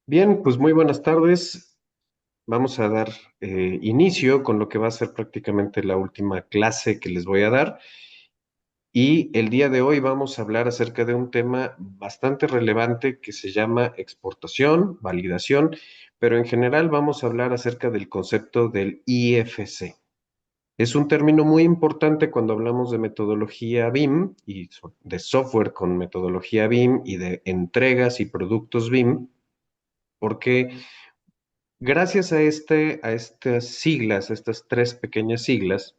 Bien, pues muy buenas tardes. Vamos a dar inicio con lo que va a ser prácticamente la última clase que les voy a dar. Y el día de hoy vamos a hablar acerca de un tema bastante relevante que se llama exportación, validación, pero en general vamos a hablar acerca del concepto del IFC. Es un término muy importante cuando hablamos de metodología BIM y de software con metodología BIM y de entregas y productos BIM, porque gracias a estas siglas, a estas tres pequeñas siglas,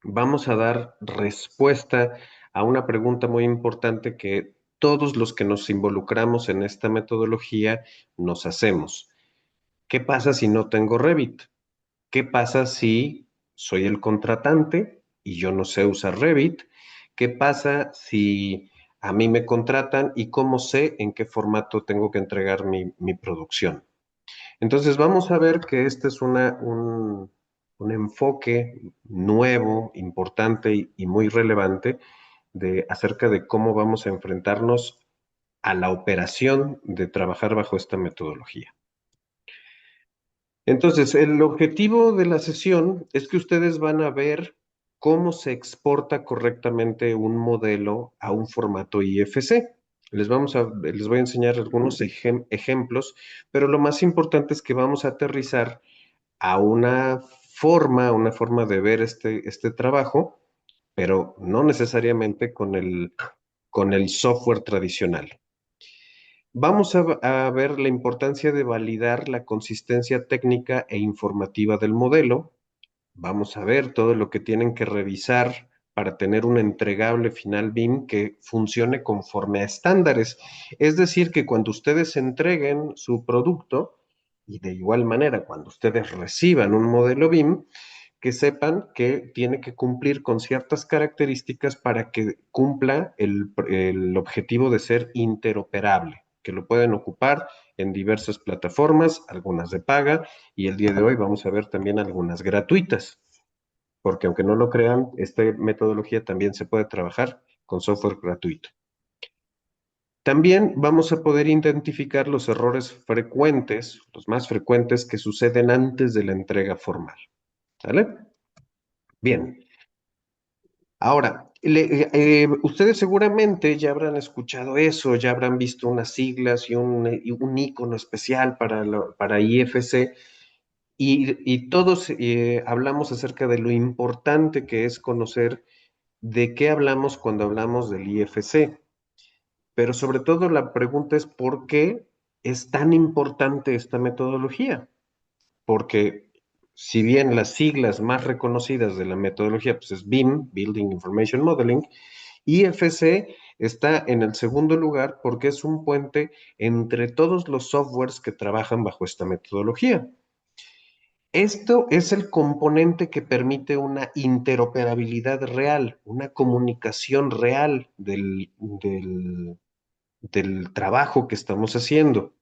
vamos a dar respuesta a una pregunta muy importante que todos los que nos involucramos en esta metodología nos hacemos. ¿Qué pasa si no tengo Revit? ¿Qué pasa si soy el contratante y yo no sé usar Revit? ¿Qué pasa si a mí me contratan y cómo sé en qué formato tengo que entregar mi producción? Entonces vamos a ver que este es un enfoque nuevo, importante y muy relevante acerca de cómo vamos a enfrentarnos a la operación de trabajar bajo esta metodología. Entonces, el objetivo de la sesión es que ustedes van a ver cómo se exporta correctamente un modelo a un formato IFC. Les voy a enseñar algunos ejemplos, pero lo más importante es que vamos a aterrizar a una forma de ver este trabajo, pero no necesariamente con el software tradicional. Vamos a ver la importancia de validar la consistencia técnica e informativa del modelo. Vamos a ver todo lo que tienen que revisar para tener un entregable final BIM que funcione conforme a estándares. Es decir, que cuando ustedes entreguen su producto, y de igual manera cuando ustedes reciban un modelo BIM, que sepan que tiene que cumplir con ciertas características para que cumpla el objetivo de ser interoperable, que lo pueden ocupar en diversas plataformas, algunas de paga, y el día de hoy vamos a ver también algunas gratuitas, porque aunque no lo crean, esta metodología también se puede trabajar con software gratuito. También vamos a poder identificar los errores frecuentes, los más frecuentes que suceden antes de la entrega formal. ¿Sale? Bien. Ahora, ustedes seguramente ya habrán escuchado eso, ya habrán visto unas siglas y un icono especial para IFC, y todos hablamos acerca de lo importante que es conocer de qué hablamos cuando hablamos del IFC. Pero sobre todo la pregunta es ¿por qué es tan importante esta metodología? Porque si bien las siglas más reconocidas de la metodología pues es BIM, Building Information Modeling, IFC está en el segundo lugar porque es un puente entre todos los softwares que trabajan bajo esta metodología. Esto es el componente que permite una interoperabilidad real, una comunicación real del trabajo que estamos haciendo.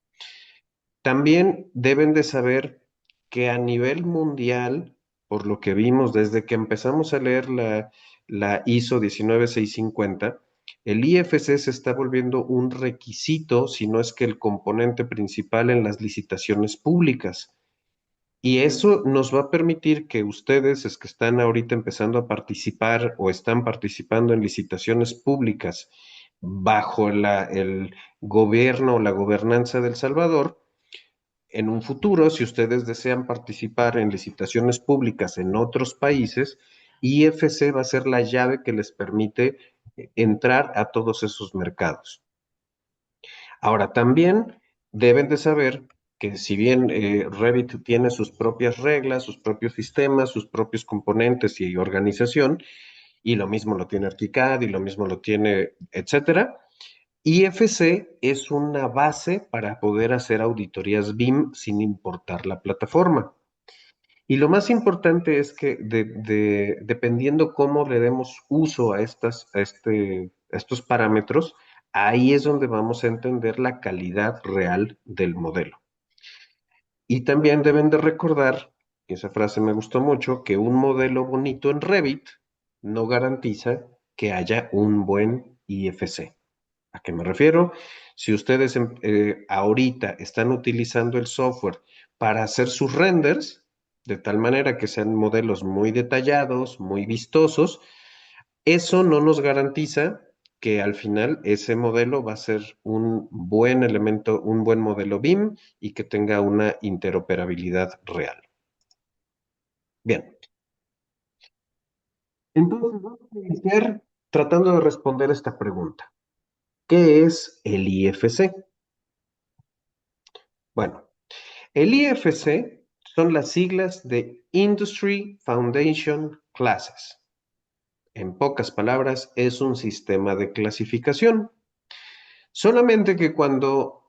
También deben de saber que a nivel mundial, por lo que vimos desde que empezamos a leer la ISO 19650, el IFC se está volviendo un requisito, si no es que el componente principal en las licitaciones públicas. Y eso nos va a permitir que ustedes, es que están ahorita empezando a participar o están participando en licitaciones públicas bajo el gobierno o la gobernanza del Salvador, en un futuro, si ustedes desean participar en licitaciones públicas en otros países, IFC va a ser la llave que les permite entrar a todos esos mercados. Ahora, también deben de saber que si bien Revit tiene sus propias reglas, sus propios sistemas, sus propios componentes y organización, y lo mismo lo tiene ArchiCAD y lo mismo lo tiene, etcétera, IFC es una base para poder hacer auditorías BIM sin importar la plataforma. Y lo más importante es que dependiendo cómo le demos uso a estos parámetros, ahí es donde vamos a entender la calidad real del modelo. Y también deben de recordar, y esa frase me gustó mucho, que un modelo bonito en Revit no garantiza que haya un buen IFC. ¿A qué me refiero? Si ustedes ahorita están utilizando el software para hacer sus renders, de tal manera que sean modelos muy detallados, muy vistosos, eso no nos garantiza que al final ese modelo va a ser un buen elemento, un buen modelo BIM y que tenga una interoperabilidad real. Bien, entonces vamos a iniciar tratando de responder esta pregunta. ¿Qué es el IFC? Bueno, el IFC son las siglas de Industry Foundation Classes. En pocas palabras, es un sistema de clasificación. Solamente que cuando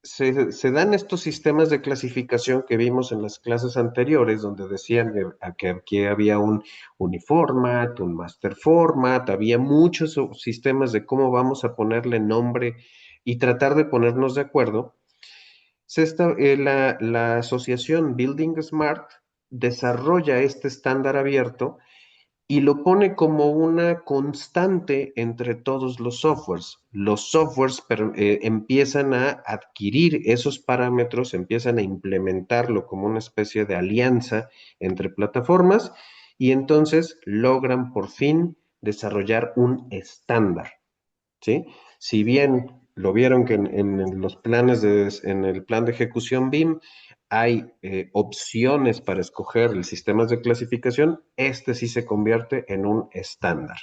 se dan estos sistemas de clasificación que vimos en las clases anteriores, donde decían que aquí había un uniformat, un master format, había muchos sistemas de cómo vamos a ponerle nombre y tratar de ponernos de acuerdo, la asociación Building Smart desarrolla este estándar abierto y lo pone como una constante entre todos los softwares. Los softwares empiezan a adquirir esos parámetros, empiezan a implementarlo como una especie de alianza entre plataformas y entonces logran por fin desarrollar un estándar. ¿Sí? Si bien lo vieron que en los planes en el plan de ejecución BIM hay opciones para escoger el sistemas de clasificación, este sí se convierte en un estándar.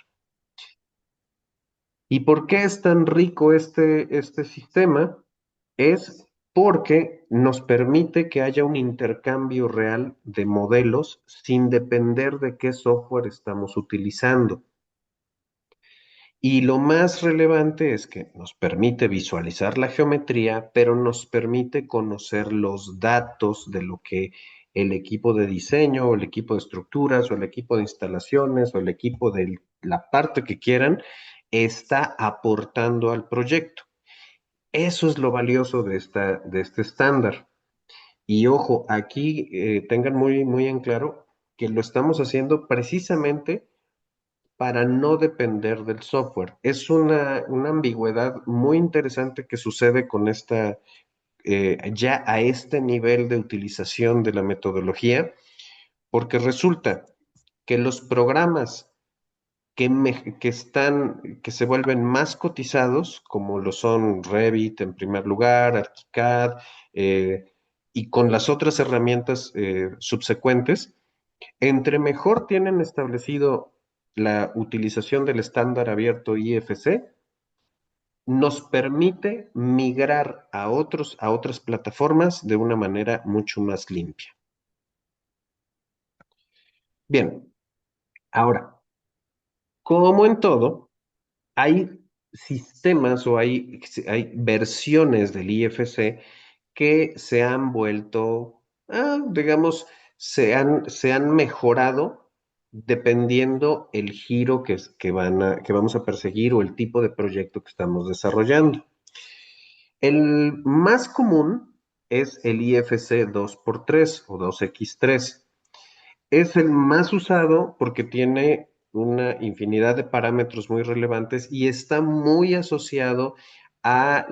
¿Y por qué es tan rico este sistema? Es porque nos permite que haya un intercambio real de modelos sin depender de qué software estamos utilizando. Y lo más relevante es que nos permite visualizar la geometría, pero nos permite conocer los datos de lo que el equipo de diseño, o el equipo de estructuras, o el equipo de instalaciones, o el equipo de la parte que quieran, está aportando al proyecto. Eso es lo valioso de este estándar. Y ojo, aquí tengan muy en claro que lo estamos haciendo precisamente para no depender del software. Es una ambigüedad muy interesante que sucede con ya a este nivel de utilización de la metodología, porque resulta que los programas que se vuelven más cotizados, como lo son Revit en primer lugar, ArchiCAD, y con las otras herramientas subsecuentes, entre mejor tienen establecido la utilización del estándar abierto IFC, nos permite migrar a otras plataformas de una manera mucho más limpia. Bien, ahora, como en todo, hay sistemas o hay versiones del IFC que se han vuelto, digamos, se han mejorado dependiendo el giro que vamos a perseguir o el tipo de proyecto que estamos desarrollando. El más común es el IFC 2x3 o 2x3. Es el más usado porque tiene una infinidad de parámetros muy relevantes y está muy asociado al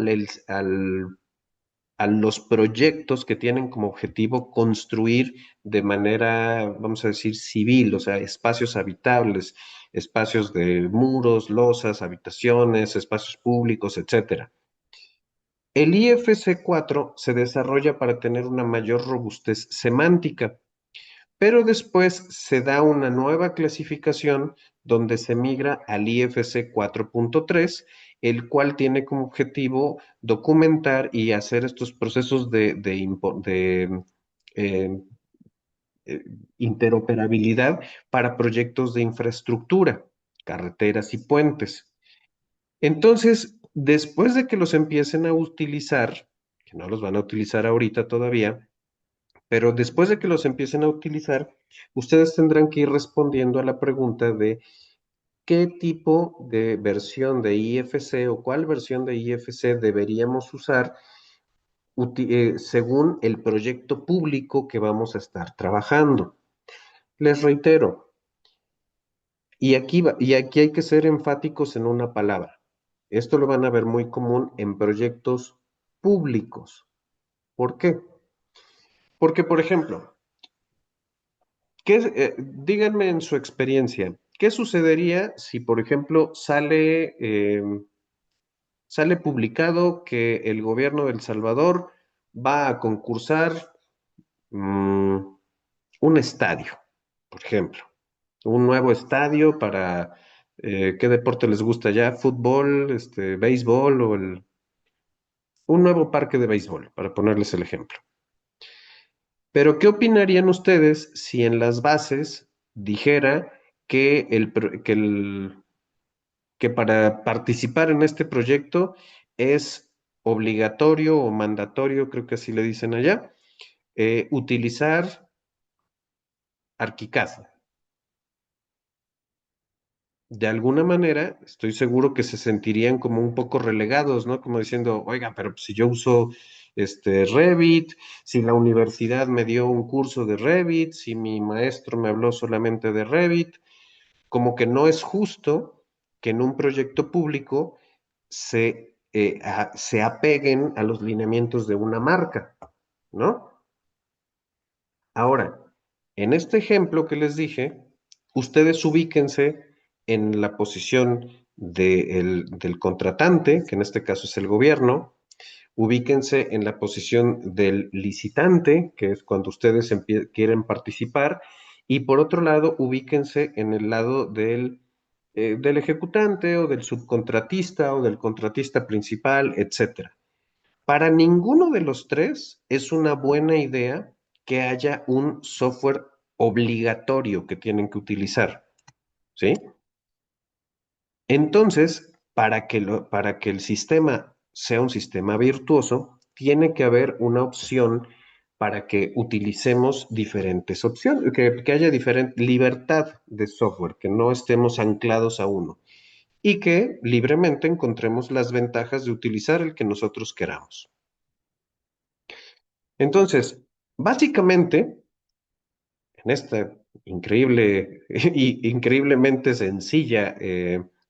a los proyectos que tienen como objetivo construir de manera, vamos a decir, civil, o sea, espacios habitables, espacios de muros, losas, habitaciones, espacios públicos, etcétera. El IFC4 se desarrolla para tener una mayor robustez semántica, pero después se da una nueva clasificación donde se migra al IFC 4.3, el cual tiene como objetivo documentar y hacer estos procesos eh, eh, interoperabilidad para proyectos de infraestructura, carreteras y puentes. Entonces, después de que los empiecen a utilizar, que no los van a utilizar ahorita todavía, pero después de que los empiecen a utilizar, ustedes tendrán que ir respondiendo a la pregunta de qué tipo de versión de IFC o cuál versión de IFC deberíamos usar según el proyecto público que vamos a estar trabajando. Les reitero, y aquí hay que ser enfáticos en una palabra. Esto lo van a ver muy común en proyectos públicos. ¿Por qué? Porque, por ejemplo, díganme en su experiencia, ¿qué sucedería si, por ejemplo, sale publicado que el gobierno de El Salvador va a concursar mm, un estadio, por ejemplo, un nuevo estadio para ¿qué deporte les gusta ya? Fútbol, béisbol un nuevo parque de béisbol, para ponerles el ejemplo. Pero, ¿qué opinarían ustedes si en las bases dijera que, que para participar en este proyecto es obligatorio o mandatorio, creo que así le dicen allá, utilizar ArchiCAD? De alguna manera, estoy seguro que se sentirían como un poco relegados, ¿no? Como diciendo, oiga, pero si yo uso Revit, si la universidad me dio un curso de Revit, si mi maestro me habló solamente de Revit, como que no es justo que en un proyecto público se apeguen a los lineamientos de una marca, ¿no? Ahora, en este ejemplo que les dije, ustedes ubíquense en la posición del contratante, que en este caso es el gobierno, ubíquense en la posición del licitante, que es cuando ustedes quieren participar, y por otro lado, ubíquense en el lado del ejecutante o del subcontratista o del contratista principal, etcétera. Para ninguno de los tres es una buena idea que haya un software obligatorio que tienen que utilizar, ¿sí? Entonces, para que el sistema sea un sistema virtuoso, tiene que haber una opción para que utilicemos diferentes opciones, que haya diferente libertad de software, que no estemos anclados a uno y que libremente encontremos las ventajas de utilizar el que nosotros queramos. Entonces, básicamente, en esta increíble y increíblemente sencilla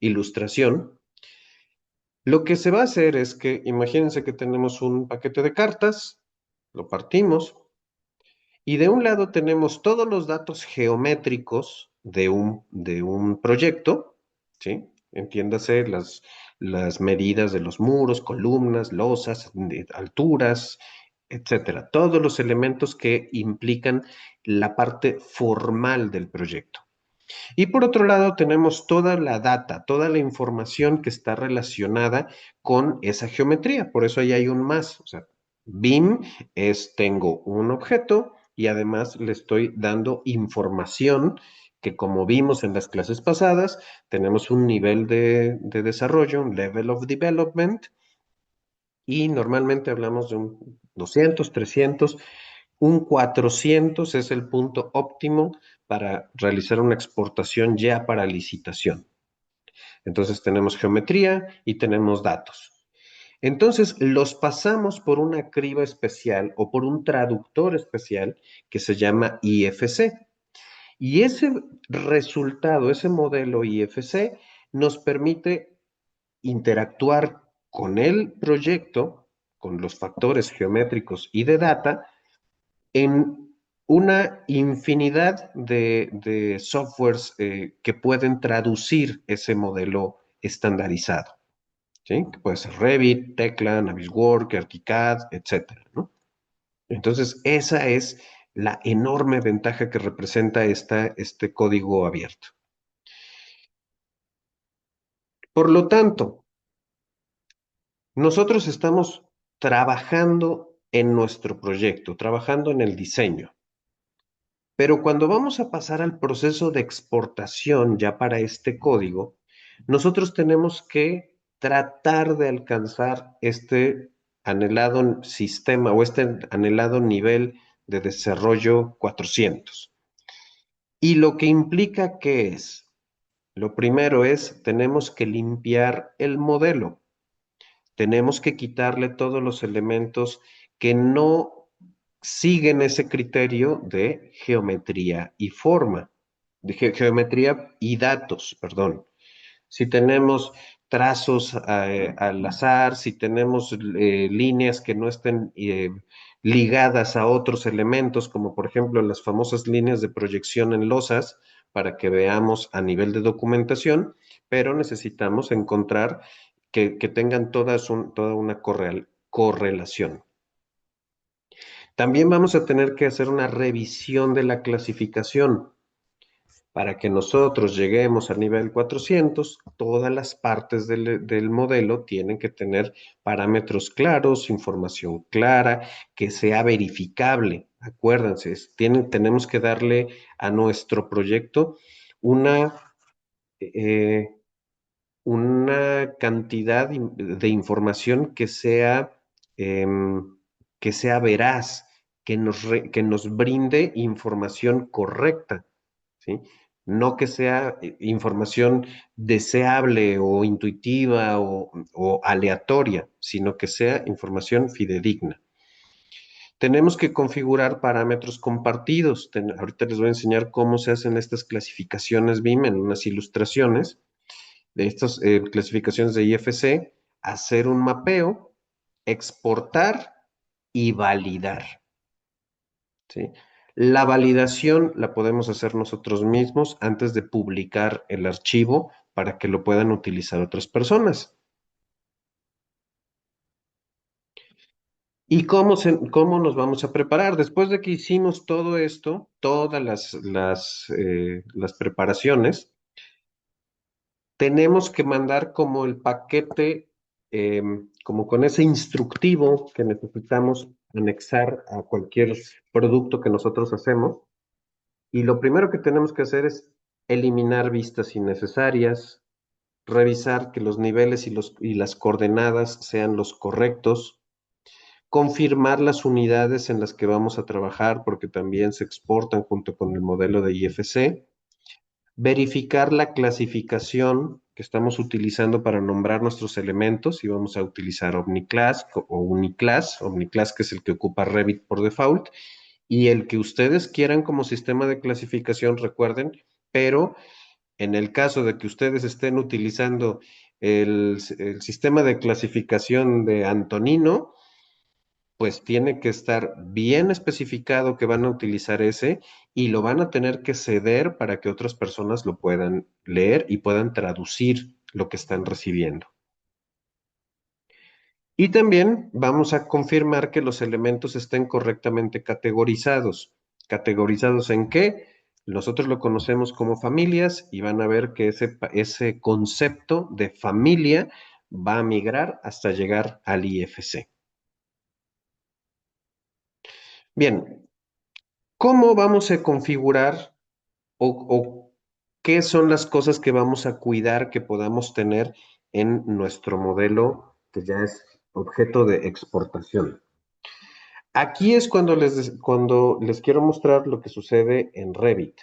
ilustración, lo que se va a hacer es que, imagínense que tenemos un paquete de cartas, lo partimos, y de un lado tenemos todos los datos geométricos de un proyecto, ¿sí? Entiéndase las medidas de los muros, columnas, losas, alturas, etcétera. Todos los elementos que implican la parte formal del proyecto. Y por otro lado, tenemos toda la data, toda la información que está relacionada con esa geometría. Por eso ahí hay un más. O sea, BIM es tengo un objeto y además le estoy dando información que, como vimos en las clases pasadas, tenemos un nivel de desarrollo, un level of development, y normalmente hablamos de un 200, 300, un 400 es el punto óptimo para realizar una exportación ya para licitación. Entonces tenemos geometría y tenemos datos. Entonces los pasamos por una criba especial o por un traductor especial que se llama IFC. Y ese resultado, ese modelo IFC, nos permite interactuar con el proyecto, con los factores geométricos y de data, en una infinidad de softwares que pueden traducir ese modelo estandarizado, ¿sí? Que puede ser Revit, Tekla, Navisworks, ArchiCAD, etcétera, ¿no? Entonces, esa es la enorme ventaja que representa este código abierto. Por lo tanto, nosotros estamos trabajando en nuestro proyecto, trabajando en el diseño. Pero cuando vamos a pasar al proceso de exportación ya para este código, nosotros tenemos que tratar de alcanzar este anhelado sistema o este anhelado nivel de desarrollo 400. Y lo que implica que es, lo primero es, tenemos que limpiar el modelo, tenemos que quitarle todos los elementos que no siguen ese criterio de geometría y forma, de geometría y datos, perdón. Si tenemos trazos al azar, si tenemos líneas que no estén ligadas a otros elementos, como por ejemplo las famosas líneas de proyección en losas, para que veamos a nivel de documentación, pero necesitamos encontrar que tengan toda una correlación. También vamos a tener que hacer una revisión de la clasificación. Para que nosotros lleguemos al nivel 400, todas las partes del modelo tienen que tener parámetros claros, información clara, que sea verificable. Acuérdense, tenemos que darle a nuestro proyecto una, eh, una cantidad de información que sea veraz, que nos brinde información correcta. ¿Sí? No que sea información deseable o intuitiva o aleatoria, sino que sea información fidedigna. Tenemos que configurar parámetros compartidos. Ahorita les voy a enseñar cómo se hacen estas clasificaciones BIM en unas ilustraciones de estas clasificaciones de IFC, hacer un mapeo, exportar y validar. ¿Sí? La validación la podemos hacer nosotros mismos antes de publicar el archivo para que lo puedan utilizar otras personas. ¿Y cómo nos vamos a preparar? Después de que hicimos todo esto, todas las preparaciones, tenemos que mandar como el paquete, como con ese instructivo que necesitamos anexar a cualquier producto que nosotros hacemos. Y lo primero que tenemos que hacer es eliminar vistas innecesarias, revisar que los niveles y las coordenadas sean los correctos, confirmar las unidades en las que vamos a trabajar porque también se exportan junto con el modelo de IFC, verificar la clasificación que estamos utilizando para nombrar nuestros elementos, si vamos a utilizar Omniclass o Uniclass, Omniclass que es el que ocupa Revit por default, y el que ustedes quieran como sistema de clasificación, recuerden, pero en el caso de que ustedes estén utilizando el sistema de clasificación de Antonino, pues tiene que estar bien especificado que van a utilizar ese y lo van a tener que ceder para que otras personas lo puedan leer y puedan traducir lo que están recibiendo. Y también vamos a confirmar que los elementos estén correctamente categorizados. ¿Categorizados en qué? Nosotros lo conocemos como familias y van a ver que ese concepto de familia va a migrar hasta llegar al IFC. Bien, ¿cómo vamos a configurar o qué son las cosas que vamos a cuidar que podamos tener en nuestro modelo que ya es objeto de exportación? Aquí es cuando les quiero mostrar lo que sucede en Revit.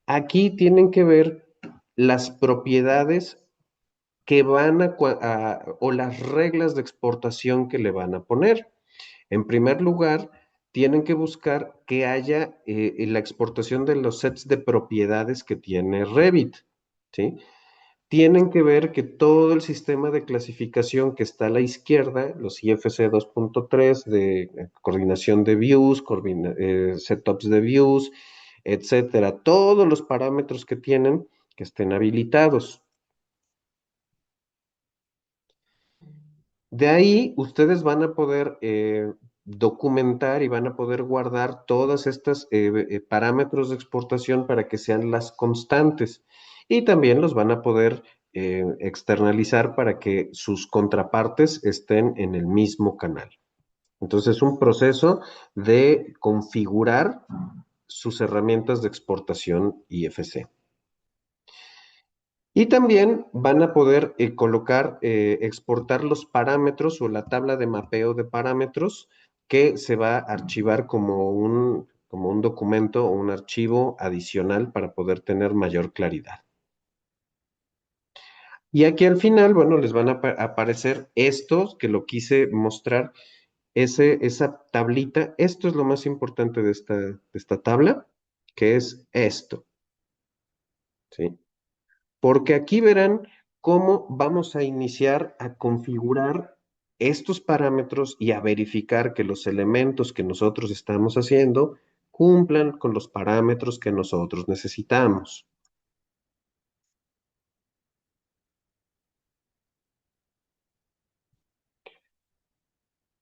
Aquí tienen que ver las propiedades que o las reglas de exportación que le van a poner. En primer lugar, tienen que buscar que haya la exportación de los sets de propiedades que tiene Revit, ¿sí? Tienen que ver que todo el sistema de clasificación que está a la izquierda, los IFC 2.3 de coordinación de views, setups de views, etcétera, todos los parámetros que tienen que estén habilitados. De ahí ustedes van a poder documentar y van a poder guardar todas estas parámetros de exportación para que sean las constantes y también los van a poder externalizar para que sus contrapartes estén en el mismo canal. Entonces es un proceso de configurar sus herramientas de exportación IFC. Y también van a poder exportar los parámetros o la tabla de mapeo de parámetros que se va a archivar como un documento o un archivo adicional para poder tener mayor claridad. Y aquí al final, bueno, les van a aparecer estos que lo quise mostrar, esa tablita. Esto es lo más importante de esta tabla, que es esto, ¿sí? Porque aquí verán cómo vamos a iniciar a configurar estos parámetros y a verificar que los elementos que nosotros estamos haciendo cumplan con los parámetros que nosotros necesitamos.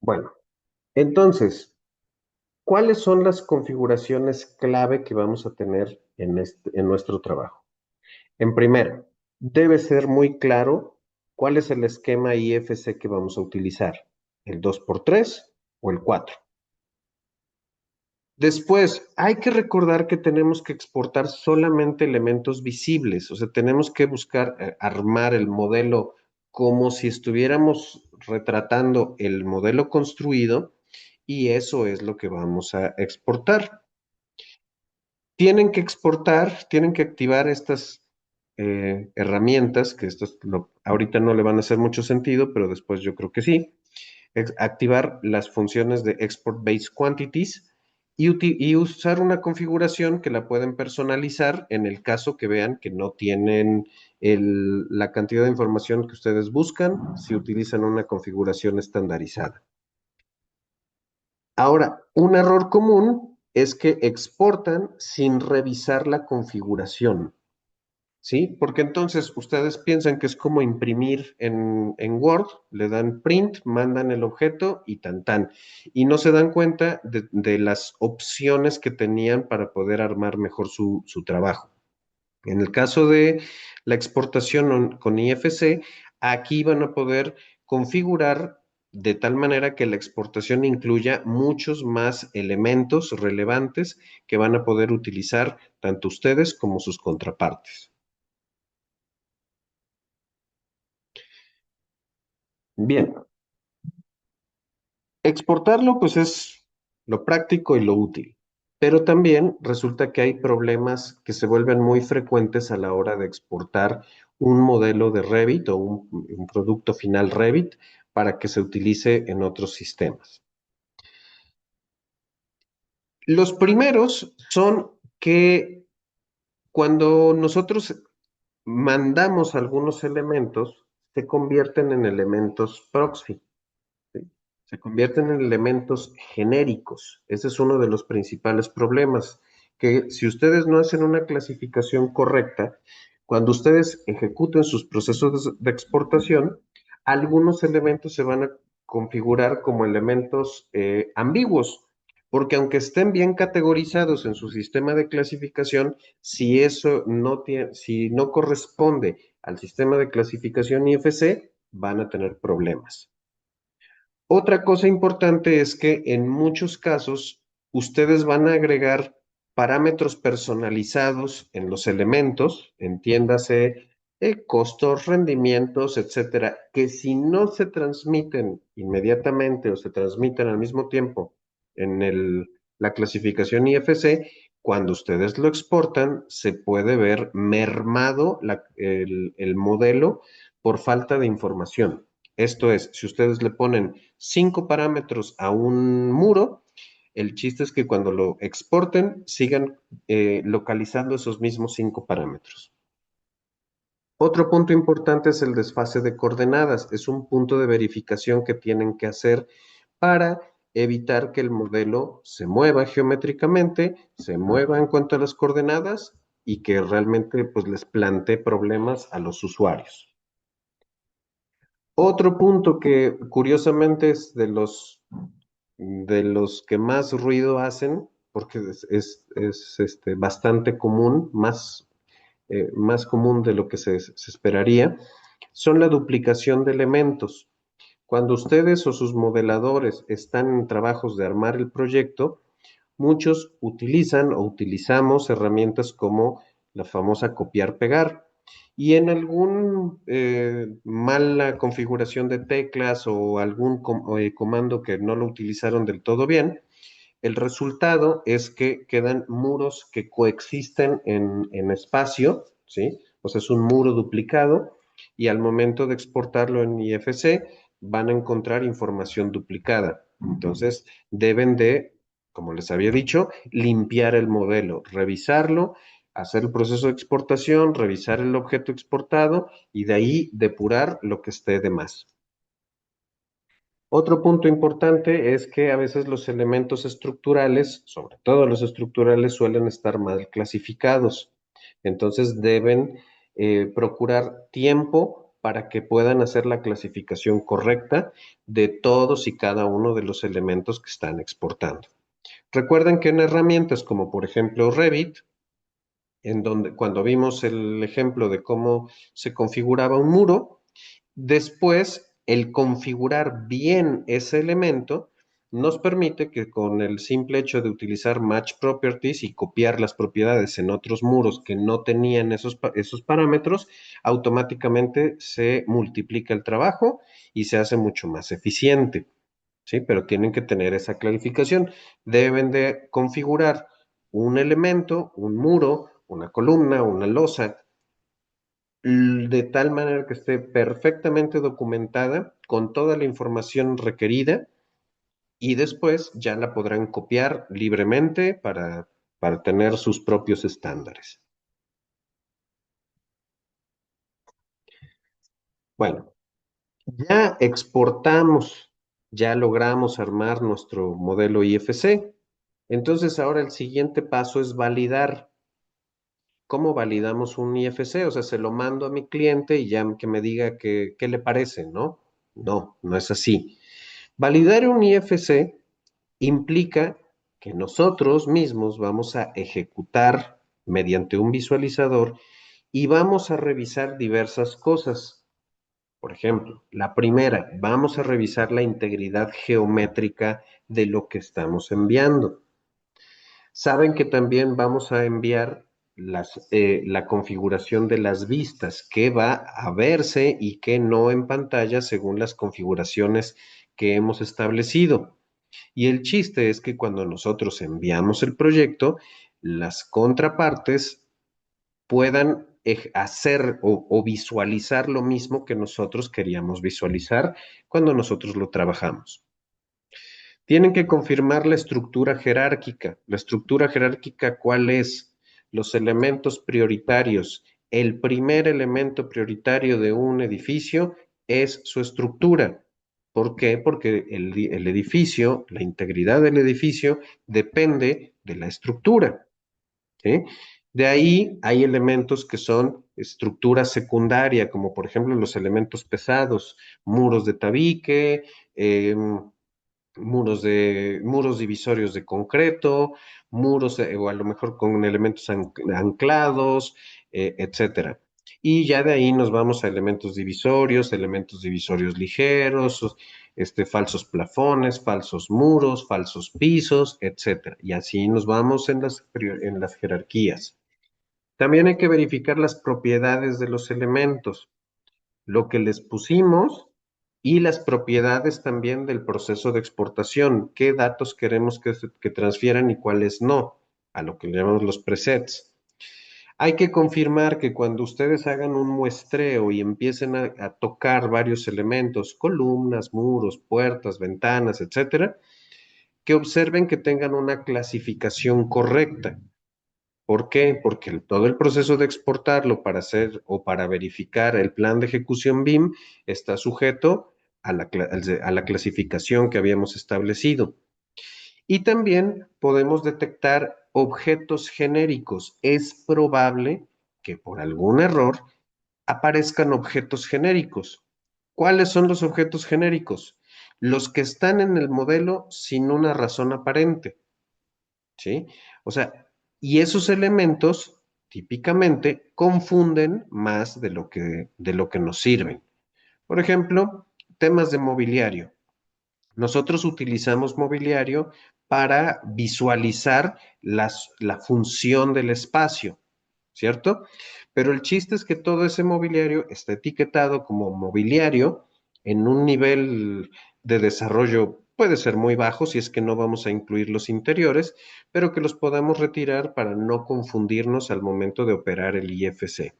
Bueno, entonces, ¿cuáles son las configuraciones clave que vamos a tener en nuestro trabajo? En primero, debe ser muy claro cuál es el esquema IFC que vamos a utilizar, el 2x3 o el 4. Después, hay que recordar que tenemos que exportar solamente elementos visibles, o sea, tenemos que buscar armar el modelo como si estuviéramos retratando el modelo construido y eso es lo que vamos a exportar. Tienen que exportar, tienen que activar estas herramientas, que ahorita no le van a hacer mucho sentido, pero después yo creo que sí. Activar las funciones de Export Base Quantities y usar una configuración que la pueden personalizar en el caso que vean que no tienen la cantidad de información que ustedes buscan si utilizan una configuración estandarizada. Ahora, un error común es que exportan sin revisar la configuración, ¿sí? Porque entonces ustedes piensan que es como imprimir en Word, le dan print, mandan el objeto y tan tan. Y no se dan cuenta de las opciones que tenían para poder armar mejor su trabajo. En el caso de la exportación con IFC, aquí van a poder configurar de tal manera que la exportación incluya muchos más elementos relevantes que van a poder utilizar tanto ustedes como sus contrapartes. Bien, exportarlo pues es lo práctico y lo útil, pero también resulta que hay problemas que se vuelven muy frecuentes a la hora de exportar un modelo de Revit o un producto final Revit para que se utilice en otros sistemas. Los primeros son que cuando nosotros mandamos algunos elementos, se convierten en elementos proxy. ¿Sí? Se convierten en elementos genéricos. Ese es uno de los principales problemas, que si ustedes no hacen una clasificación correcta, cuando ustedes ejecuten sus procesos de exportación, algunos elementos se van a configurar como elementos ambiguos, porque aunque estén bien categorizados en su sistema de clasificación, si eso no tiene, si no corresponde al sistema de clasificación IFC, van a tener problemas. Otra cosa importante es que en muchos casos ustedes van a agregar parámetros personalizados en los elementos, entiéndase costos, rendimientos, etcétera, que si no se transmiten inmediatamente o se transmiten al mismo tiempo en la clasificación IFC, cuando ustedes lo exportan, se puede ver mermado el modelo por falta de información. Esto es, si ustedes le ponen 5 parámetros a un muro, el chiste es que cuando lo exporten sigan localizando esos mismos 5 parámetros. Otro punto importante es el desfase de coordenadas. Es un punto de verificación que tienen que hacer para evitar que el modelo se mueva geométricamente, se mueva en cuanto a las coordenadas y que realmente pues, les plantee problemas a los usuarios. Otro punto que curiosamente es de los que más ruido hacen, porque es bastante común, más común de lo que se esperaría, son la duplicación de elementos. Cuando ustedes o sus modeladores están en trabajos de armar el proyecto, muchos utilizan o utilizamos herramientas como la famosa copiar-pegar. Y en algún mala configuración de teclas o algún comando que no lo utilizaron del todo bien, el resultado es que quedan muros que coexisten en espacio, ¿sí? O sea, es un muro duplicado y al momento de exportarlo en IFC van a encontrar información duplicada. Entonces, deben de, como les había dicho, limpiar el modelo, revisarlo, hacer el proceso de exportación, revisar el objeto exportado y de ahí depurar lo que esté de más. Otro punto importante es que a veces los elementos estructurales, sobre todo los estructurales, suelen estar mal clasificados. Entonces deben procurar tiempo para que puedan hacer la clasificación correcta de todos y cada uno de los elementos que están exportando. Recuerden que en herramientas como por ejemplo Revit, en donde cuando vimos el ejemplo de cómo se configuraba un muro, después el configurar bien ese elemento nos permite que con el simple hecho de utilizar Match Properties y copiar las propiedades en otros muros que no tenían esos parámetros, automáticamente se multiplica el trabajo y se hace mucho más eficiente. ¿Sí? Pero tienen que tener esa clarificación. Deben de configurar un elemento, un muro, una columna, una losa, de tal manera que esté perfectamente documentada con toda la información requerida y después ya la podrán copiar libremente para tener sus propios estándares. Bueno, ya exportamos, ya logramos armar nuestro modelo IFC. Entonces ahora el siguiente paso es validar. ¿Cómo validamos un IFC? O sea, se lo mando a mi cliente y ya que me diga qué le parece, ¿no? No, no es así. Validar un IFC implica que nosotros mismos vamos a ejecutar mediante un visualizador y vamos a revisar diversas cosas. Por ejemplo, la primera, vamos a revisar la integridad geométrica de lo que estamos enviando. Saben que también vamos a enviar la configuración de las vistas, que va a verse y que no en pantalla según las configuraciones que hemos establecido. Y el chiste es que cuando nosotros enviamos el proyecto, las contrapartes puedan hacer o visualizar lo mismo que nosotros queríamos visualizar cuando nosotros lo trabajamos. Tienen que confirmar la estructura jerárquica. La estructura jerárquica, ¿cuál es? Los elementos prioritarios. El primer elemento prioritario de un edificio es su estructura. ¿Por qué? Porque el edificio, la integridad del edificio depende de la estructura. ¿Sí? De ahí hay elementos que son estructura secundaria, como por ejemplo los elementos pesados, muros de tabique, muros divisorios de concreto, muros o a lo mejor con elementos anclados, etcétera. Y ya de ahí nos vamos a elementos divisorios ligeros, falsos plafones, falsos muros, falsos pisos, etcétera. Y así nos vamos en las jerarquías. También hay que verificar las propiedades de los elementos, lo que les pusimos y las propiedades también del proceso de exportación, qué datos queremos que transfieran y cuáles no, a lo que le llamamos los presets. Hay que confirmar que cuando ustedes hagan un muestreo y empiecen a tocar varios elementos, columnas, muros, puertas, ventanas, etcétera, que observen que tengan una clasificación correcta. ¿Por qué? Porque todo el proceso de exportarlo para hacer o para verificar el plan de ejecución BIM está sujeto a la clasificación que habíamos establecido. Y también podemos detectar objetos genéricos. Es probable que por algún error aparezcan objetos genéricos. ¿Cuáles son los objetos genéricos? Los que están en el modelo sin una razón aparente. ¿Sí? O sea, y esos elementos típicamente confunden más de lo que nos sirven. Por ejemplo, temas de mobiliario. Nosotros utilizamos mobiliario para visualizar la función del espacio, ¿cierto? Pero el chiste es que todo ese mobiliario está etiquetado como mobiliario en un nivel de desarrollo, puede ser muy bajo si es que no vamos a incluir los interiores, pero que los podamos retirar para no confundirnos al momento de operar el IFC.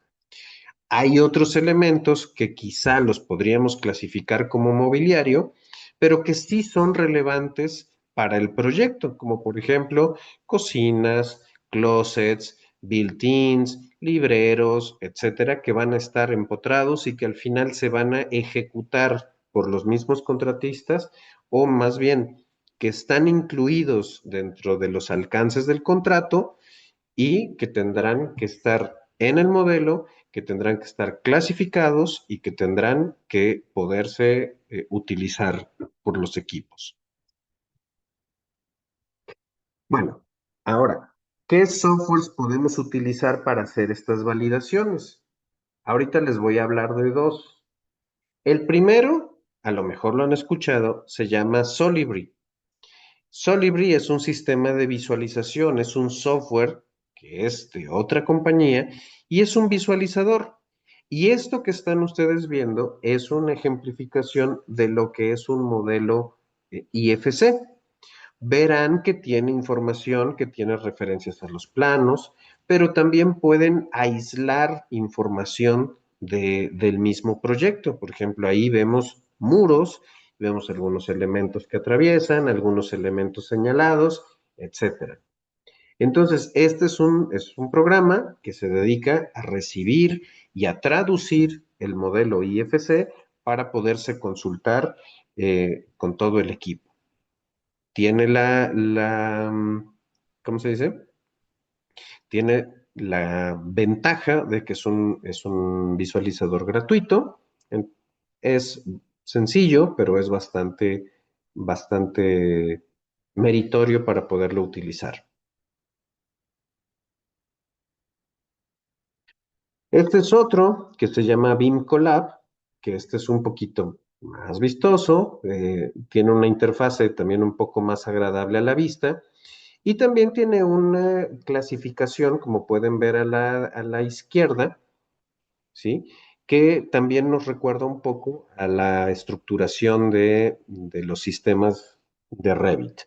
Hay otros elementos que quizá los podríamos clasificar como mobiliario, pero que sí son relevantes para el proyecto, como por ejemplo cocinas, closets, built-ins, libreros, etcétera, que van a estar empotrados y que al final se van a ejecutar por los mismos contratistas o más bien que están incluidos dentro de los alcances del contrato y que tendrán que estar en el modelo, que tendrán que estar clasificados y que tendrán que poderse utilizar por los equipos. Bueno, ahora, ¿qué softwares podemos utilizar para hacer estas validaciones? Ahorita les voy a hablar de dos. El primero, a lo mejor lo han escuchado, se llama Solibri. Solibri es un sistema de visualización, es un software que es de otra compañía y es un visualizador. Y esto que están ustedes viendo es una ejemplificación de lo que es un modelo IFC. Verán que tiene información, que tiene referencias a los planos, pero también pueden aislar información del mismo proyecto. Por ejemplo, ahí vemos muros, vemos algunos elementos que atraviesan, algunos elementos señalados, etcétera. Entonces, este es un programa que se dedica a recibir y a traducir el modelo IFC para poderse consultar con todo el equipo. Tiene ¿cómo se dice? Tiene la ventaja de que es un visualizador gratuito. Es sencillo, pero es bastante meritorio para poderlo utilizar. Este es otro que se llama BIM Collab, que este es un poquito más vistoso, tiene una interfase también un poco más agradable a la vista y también tiene una clasificación, como pueden ver a la izquierda, ¿sí? Que también nos recuerda un poco a la estructuración de los sistemas de Revit.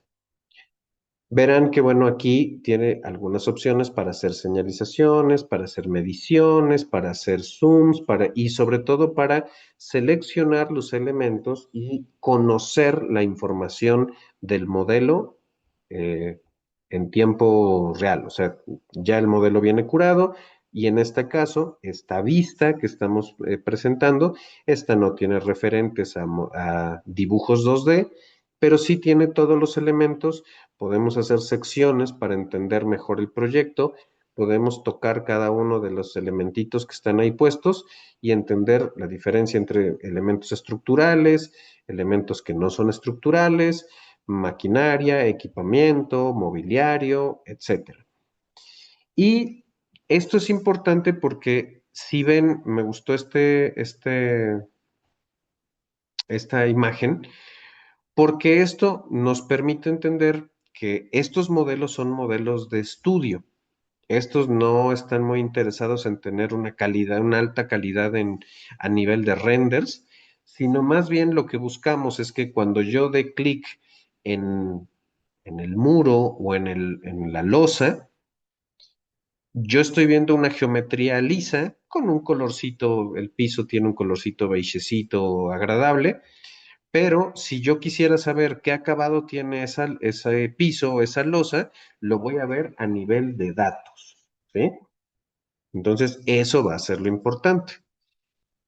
Verán que, bueno, aquí tiene algunas opciones para hacer señalizaciones, para hacer mediciones, para hacer zooms, y sobre todo para seleccionar los elementos y conocer la información del modelo eh, en tiempo real. O sea, ya el modelo viene curado y en este caso, esta vista que estamos presentando, esta no tiene referentes a dibujos 2D, pero sí tiene todos los elementos. Podemos hacer secciones para entender mejor el proyecto, podemos tocar cada uno de los elementitos que están ahí puestos y entender la diferencia entre elementos estructurales, elementos que no son estructurales, maquinaria, equipamiento, mobiliario, etcétera. Y esto es importante porque si ven, me gustó esta imagen, porque esto nos permite entender que estos modelos son modelos de estudio. Estos no están muy interesados en tener una calidad, una alta calidad a nivel de renders, sino más bien lo que buscamos es que cuando yo dé clic en, en el muro o en la losa, yo estoy viendo una geometría lisa con un colorcito, el piso tiene un colorcito beigecito agradable, pero si yo quisiera saber qué acabado tiene ese piso o esa losa, lo voy a ver a nivel de datos, ¿sí? Entonces, eso va a ser lo importante.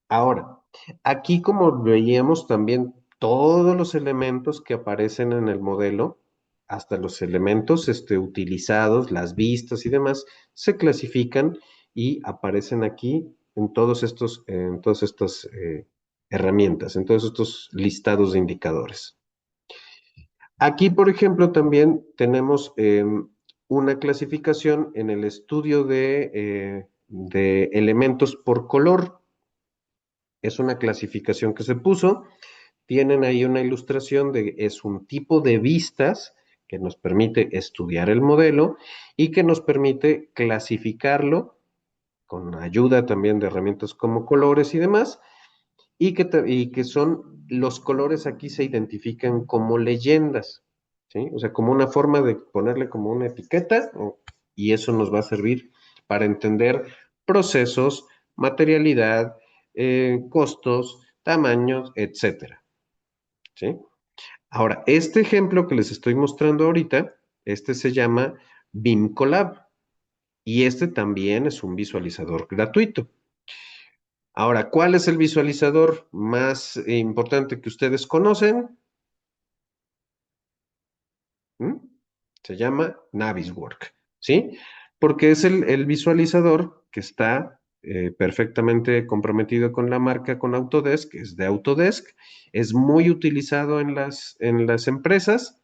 Ahora, aquí como veíamos también todos los elementos que aparecen en el modelo, hasta los elementos utilizados, las vistas y demás, se clasifican y aparecen aquí en todas estas herramientas, en todos estos listados de indicadores. Aquí, por ejemplo, también tenemos una clasificación en el estudio de elementos por color. Es una clasificación que se puso. Tienen ahí una ilustración es un tipo de vistas que nos permite estudiar el modelo y que nos permite clasificarlo con ayuda también de herramientas como colores y demás, y que son, los colores aquí se identifican como leyendas, ¿sí? O sea, como una forma de ponerle como una etiqueta, y eso nos va a servir para entender procesos, materialidad, costos, tamaños, etcétera, ¿sí? Ahora, este ejemplo que les estoy mostrando ahorita, este se llama BIM Collab. y este también es un visualizador gratuito. Ahora, ¿cuál es el visualizador más importante que ustedes conocen? ¿Mm? Se llama Naviswork, ¿sí? Porque es el visualizador que está perfectamente comprometido con la marca, con Autodesk, es de Autodesk, es muy utilizado en las empresas,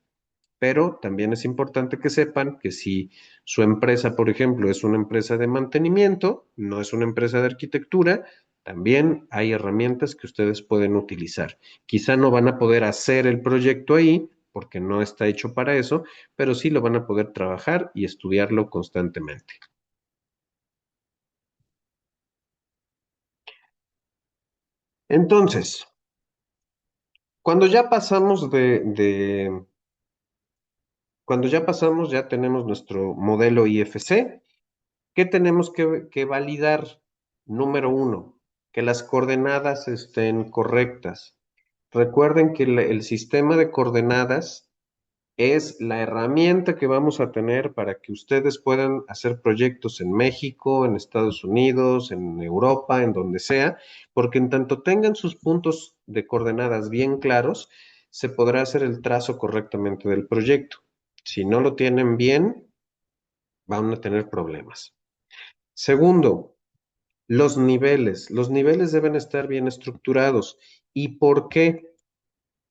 pero también es importante que sepan que si su empresa, por ejemplo, es una empresa de mantenimiento, no es una empresa de arquitectura, también hay herramientas que ustedes pueden utilizar. Quizá no van a poder hacer el proyecto ahí porque no está hecho para eso, pero sí lo van a poder trabajar y estudiarlo constantemente. Entonces, cuando ya pasamos cuando ya pasamos, ya tenemos nuestro modelo IFC. ¿Qué tenemos que validar? Número uno, que las coordenadas estén correctas. Recuerden que el sistema de coordenadas es la herramienta que vamos a tener para que ustedes puedan hacer proyectos en México, en Estados Unidos, en Europa, en donde sea, porque en tanto tengan sus puntos de coordenadas bien claros, se podrá hacer el trazo correctamente del proyecto. Si no lo tienen bien, van a tener problemas. Segundo, los niveles deben estar bien estructurados. ¿Y por qué?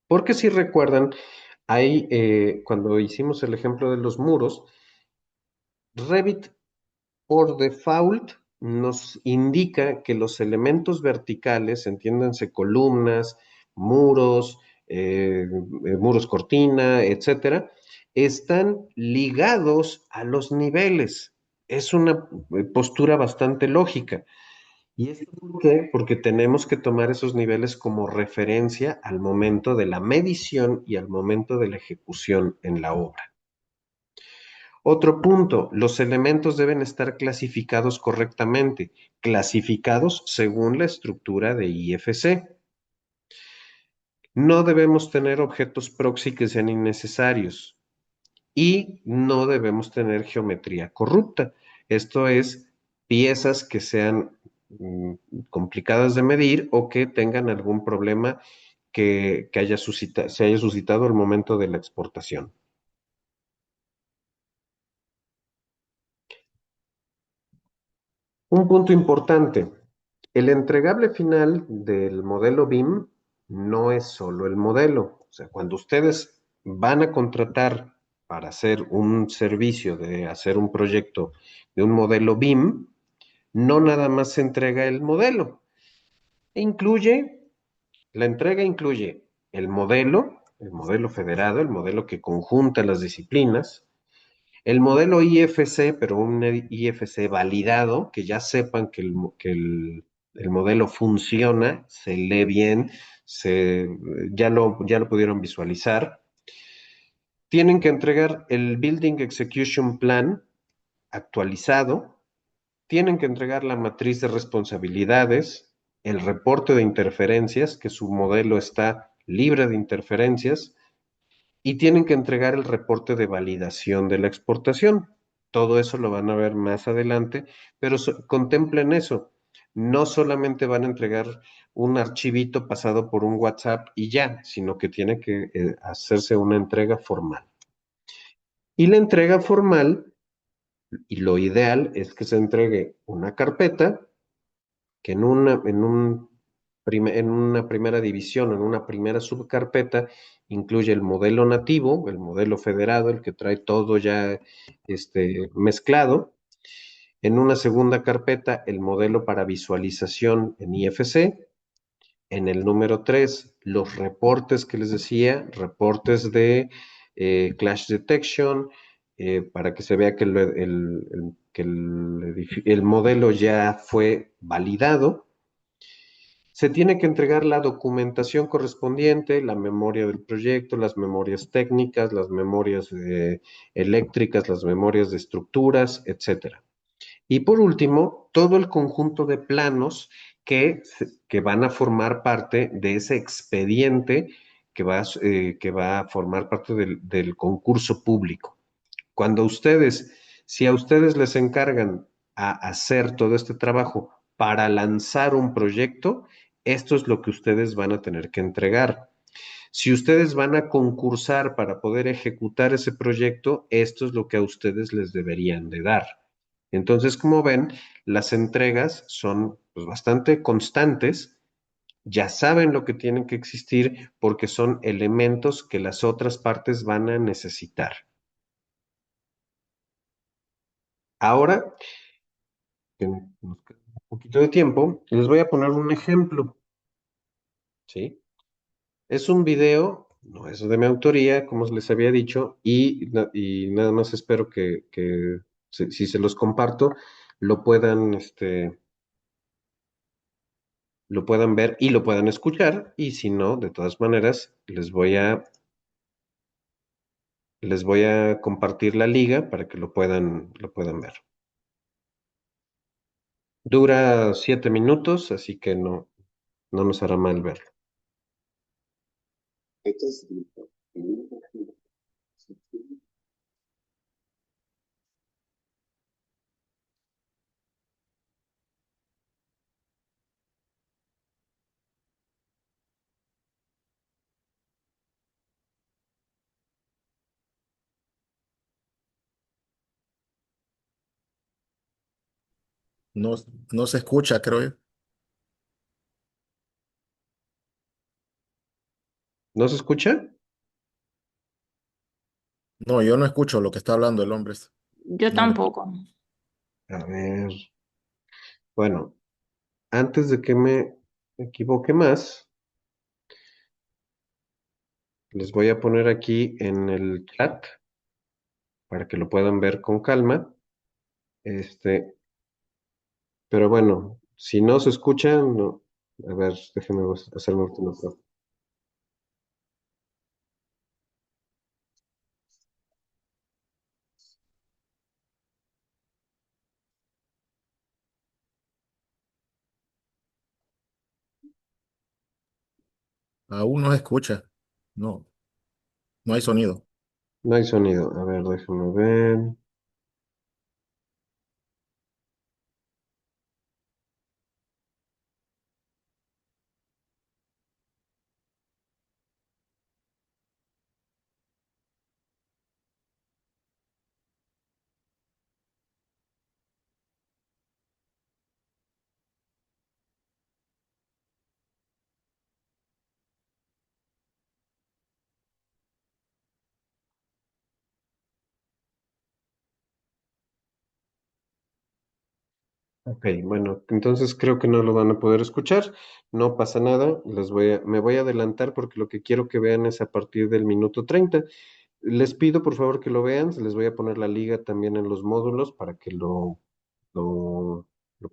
Porque si recuerdan, ahí cuando hicimos el ejemplo de los muros, Revit por default nos indica que los elementos verticales, entiéndanse columnas, muros, muros cortina, etcétera, están ligados a los niveles. Es una postura bastante lógica. ¿Y esto por qué? Porque tenemos que tomar esos niveles como referencia al momento de la medición y al momento de la ejecución en la obra. Otro punto, los elementos deben estar clasificados correctamente, clasificados según la estructura de IFC. No debemos tener objetos proxy que sean innecesarios y no debemos tener geometría corrupta. Esto es, piezas que sean complicadas de medir o que tengan algún problema que se haya suscitado al momento de la exportación. Un punto importante, el entregable final del modelo BIM no es solo el modelo. O sea, cuando ustedes van a contratar para hacer un servicio de hacer un proyecto de un modelo BIM, no nada más se entrega el modelo. Incluye, la entrega incluye el modelo federado, el modelo que conjunta las disciplinas, el modelo IFC, pero un IFC validado, que ya sepan el modelo funciona, se lee bien, ya lo pudieron visualizar. Tienen que entregar el Building Execution Plan actualizado, tienen que entregar la matriz de responsabilidades, el reporte de interferencias, que su modelo está libre de interferencias, y tienen que entregar el reporte de validación de la exportación. Todo eso lo van a ver más adelante, pero contemplen eso. No solamente van a entregar un archivito pasado por un WhatsApp y ya, sino que tiene que hacerse una entrega formal. Y la entrega formal, y lo ideal es que se entregue una carpeta que en una primera división, en una primera subcarpeta, incluye el modelo nativo, el modelo federado, el que trae todo ya mezclado. En una segunda carpeta, el modelo para visualización en IFC. En el número 3, los reportes que les decía, reportes de clash detection, para que se vea que el modelo ya fue validado. Se tiene que entregar la documentación correspondiente, la memoria del proyecto, las memorias técnicas, las memorias eléctricas, las memorias de estructuras, etcétera. Y por último, todo el conjunto de planos que van a formar parte de ese expediente que va a formar parte del concurso público. Cuando ustedes Si a ustedes les encargan a hacer todo este trabajo para lanzar un proyecto, esto es lo que ustedes van a tener que entregar. Si ustedes van a concursar para poder ejecutar ese proyecto, esto es lo que a ustedes les deberían de dar. Entonces, como ven, las entregas son pues, bastante constantes, ya saben lo que tienen que existir porque son elementos que las otras partes van a necesitar. Ahora, que nos queda un poquito de tiempo, les voy a poner un ejemplo, ¿sí? Es un video, no es de mi autoría, como les había dicho, y nada más espero que si se los comparto, lo puedan, lo puedan ver y lo puedan escuchar, y si no, de todas maneras, les voy a compartir la liga para que lo puedan ver. Dura 7 minutos, así que no nos hará mal verlo. No, no se escucha, creo yo. ¿No se escucha? No, yo no escucho lo que está hablando el hombre. Yo No le- tampoco. A ver, bueno, antes de que me equivoque más, les voy a poner aquí en el chat para que lo puedan ver con calma. Este, pero bueno, si no se escucha, no. A ver, déjenme hacerme una prueba. Aún no se escucha. No, no hay sonido. No hay sonido. A ver, déjenme ver. Ok, bueno, entonces creo que no lo van a poder escuchar. No pasa nada. Me voy a adelantar porque lo que quiero que vean es a partir del minuto 30. Les pido por favor que lo vean. Les voy a poner la liga también en los módulos para que lo, lo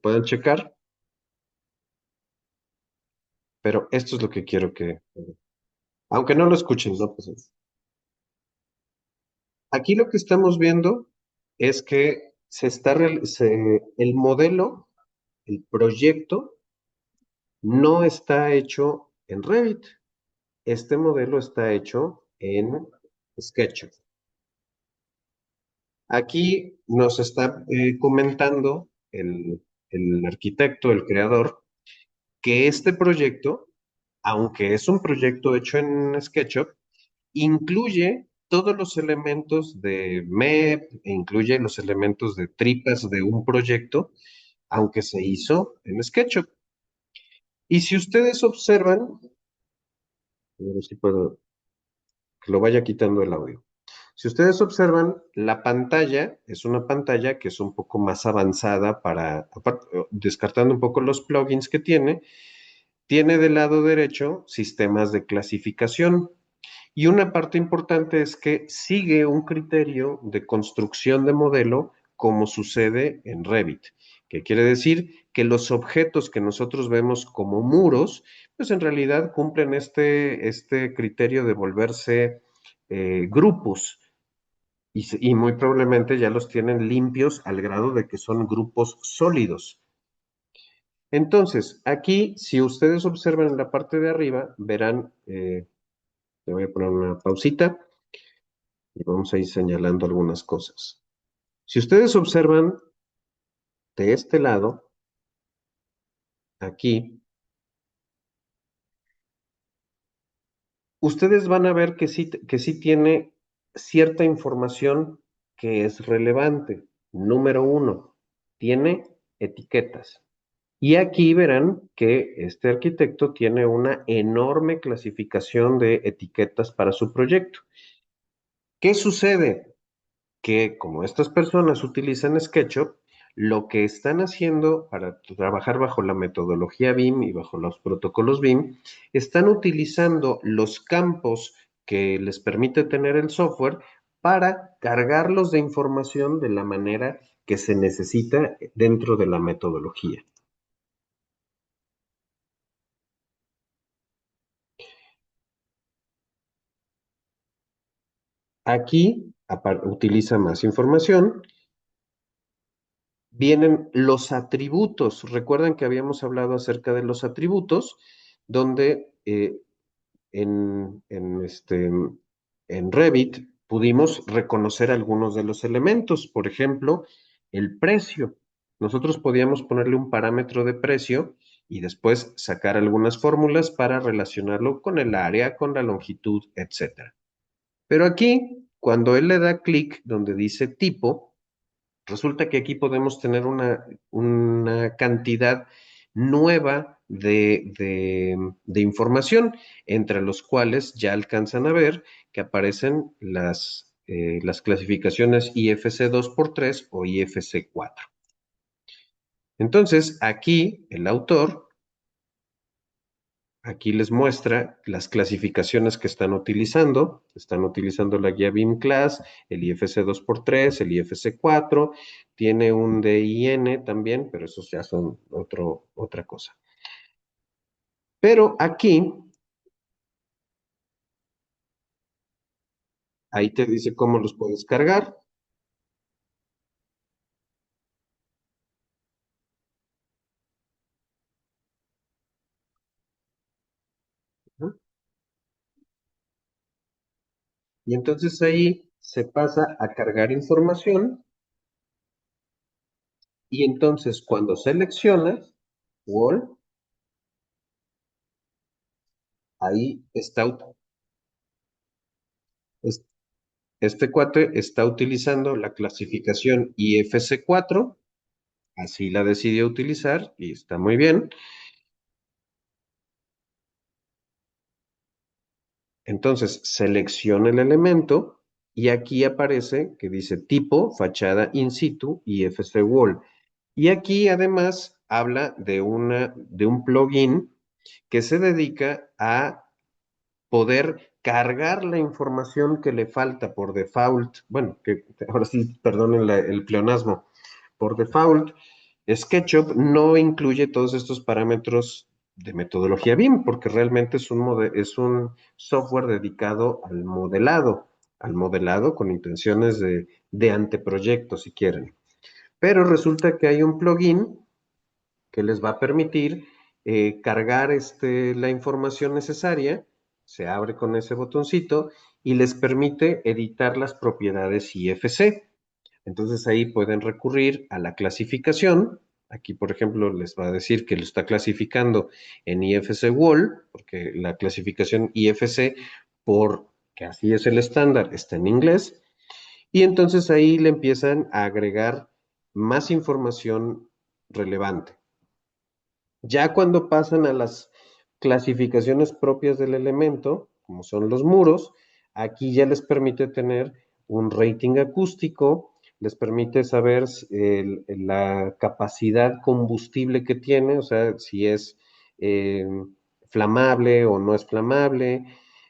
puedan checar. Pero esto es lo que quiero que, aunque no lo escuchen, no pasa nada. Aquí lo que estamos viendo es que el modelo, el proyecto, no está hecho en Revit. Este modelo está hecho en SketchUp. Aquí nos está comentando el arquitecto, el creador, que este proyecto, aunque es un proyecto hecho en SketchUp, incluye todos los elementos de MEP, e incluye los elementos de tripas de un proyecto, aunque se hizo en SketchUp. Y si ustedes observan, a ver si puedo que lo vaya quitando el audio. Si ustedes observan, la pantalla es una pantalla que es un poco más avanzada descartando un poco los plugins que tiene del lado derecho sistemas de clasificación. Y una parte importante es que sigue un criterio de construcción de modelo como sucede en Revit, que quiere decir que los objetos que nosotros vemos como muros, pues en realidad cumplen este criterio de volverse grupos y muy probablemente ya los tienen limpios al grado de que son grupos sólidos. Entonces, aquí, si ustedes observan en la parte de arriba, verán, le voy a poner una pausita y vamos a ir señalando algunas cosas. Si ustedes observan de este lado, aquí, ustedes van a ver que sí tiene cierta información que es relevante. Número uno, tiene etiquetas. Y aquí verán que este arquitecto tiene una enorme clasificación de etiquetas para su proyecto. ¿Qué sucede? Que como estas personas utilizan SketchUp, lo que están haciendo para trabajar bajo la metodología BIM y bajo los protocolos BIM, están utilizando los campos que les permite tener el software para cargarlos de información de la manera que se necesita dentro de la metodología. Aquí utiliza más información. Vienen los atributos. Recuerden que habíamos hablado acerca de los atributos, donde en Revit pudimos reconocer algunos de los elementos. Por ejemplo, el precio. Nosotros podíamos ponerle un parámetro de precio y después sacar algunas fórmulas para relacionarlo con el área, con la longitud, etcétera. Pero aquí, cuando él le da clic donde dice tipo, resulta que aquí podemos tener una cantidad nueva de información, entre los cuales ya alcanzan a ver que aparecen las clasificaciones IFC 2x3 o IFC 4. Entonces, aquí el autor aquí les muestra las clasificaciones que están utilizando. Están utilizando la guía BIM Class, el IFC 2x3, el IFC 4, tiene un DIN también, pero esos ya son otra cosa. Pero aquí, ahí te dice cómo los puedes cargar. ¿No? Y entonces ahí se pasa a cargar información y entonces cuando seleccionas Wall, ahí está, este cuate está utilizando la clasificación IFC 4. Así la decidió utilizar y está muy bien. Entonces, selecciona el elemento y aquí aparece que dice tipo, fachada in situ y FC Wall. Y aquí además habla de un plugin que se dedica a poder cargar la información que le falta por default. Bueno, que ahora sí, perdonen el pleonasmo. Por default, SketchUp no incluye todos estos parámetros de metodología BIM, porque realmente es un software dedicado al modelado con intenciones de anteproyecto, si quieren. Pero resulta que hay un plugin que les va a permitir cargar la información necesaria, se abre con ese botoncito y les permite editar las propiedades IFC. Entonces ahí pueden recurrir a la clasificación. Aquí, por ejemplo, les va a decir que lo está clasificando en IFC Wall, porque la clasificación IFC, porque así es el estándar, está en inglés. Y entonces ahí le empiezan a agregar más información relevante. Ya cuando pasan a las clasificaciones propias del elemento, como son los muros, aquí ya les permite tener un rating acústico, les permite saber la capacidad combustible que tiene, o sea, si es eh, flamable o no es flamable,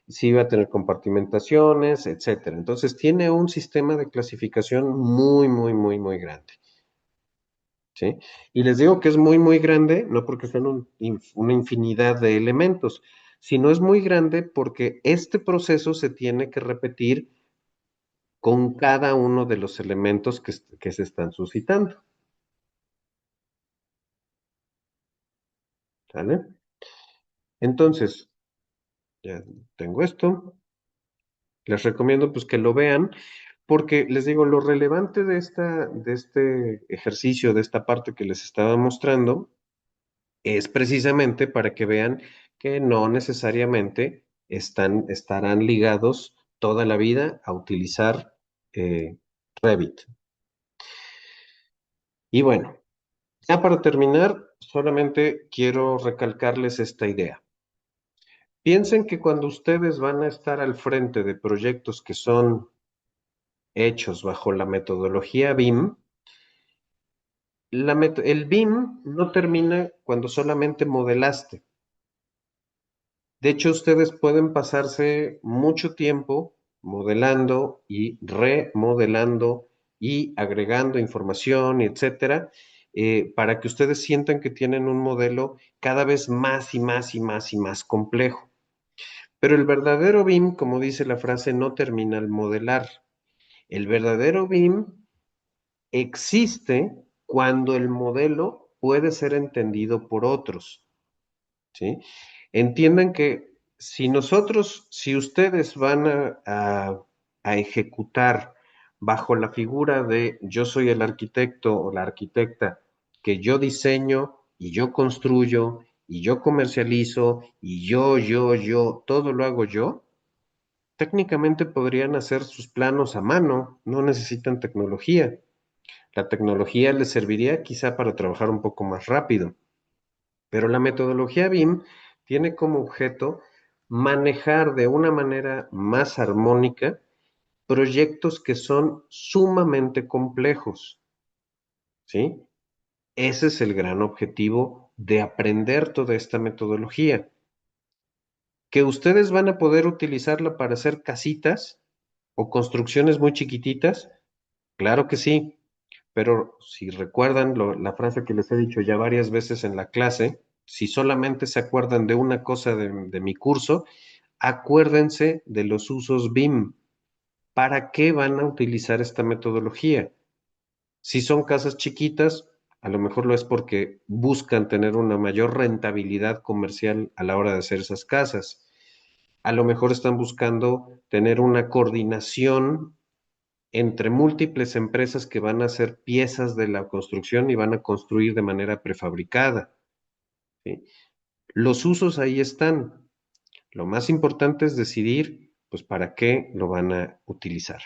si va a tener compartimentaciones, etcétera. Entonces tiene un sistema de clasificación muy, muy, muy, muy grande. ¿Sí? Y les digo que es muy, muy grande, no porque sean una infinidad de elementos, sino es muy grande porque este proceso se tiene que repetir con cada uno de los elementos que se están suscitando. ¿Sale? Entonces, ya tengo esto. Les recomiendo pues que lo vean Porque les digo, lo relevante de este ejercicio, de esta parte que les estaba mostrando, es precisamente para que vean que no necesariamente estarán ligados toda la vida a utilizar eh, Revit. Y bueno, ya para terminar, solamente quiero recalcarles esta idea. Piensen que cuando ustedes van a estar al frente de proyectos que son hechos bajo la metodología BIM, el BIM no termina cuando solamente modelaste. De hecho, ustedes pueden pasarse mucho tiempo modelando y remodelando y agregando información, etcétera, para que ustedes sientan que tienen un modelo cada vez más y más y más y más complejo. Pero el verdadero BIM, como dice la frase, no termina al modelar. El verdadero BIM existe cuando el modelo puede ser entendido por otros, ¿sí? Entiendan que si ustedes van a ejecutar bajo la figura de yo soy el arquitecto o la arquitecta, que yo diseño y yo construyo y yo comercializo y yo, todo lo hago yo, técnicamente podrían hacer sus planos a mano, no necesitan tecnología. La tecnología les serviría quizá para trabajar un poco más rápido, pero la metodología BIM tiene como objeto manejar de una manera más armónica proyectos que son sumamente complejos, ¿sí? Ese es el gran objetivo de aprender toda esta metodología. Que ustedes van a poder utilizarla para hacer casitas o construcciones muy chiquititas, claro que sí, pero si recuerdan la frase que les he dicho ya varias veces en la clase, si solamente se acuerdan de una cosa de mi curso, acuérdense de los usos BIM. ¿Para qué van a utilizar esta metodología? Si son casas chiquitas, a lo mejor lo es porque buscan tener una mayor rentabilidad comercial a la hora de hacer esas casas. A lo mejor están buscando tener una coordinación entre múltiples empresas que van a hacer piezas de la construcción y van a construir de manera prefabricada, ¿sí? Los usos ahí están. Lo más importante es decidir, pues, para qué lo van a utilizar.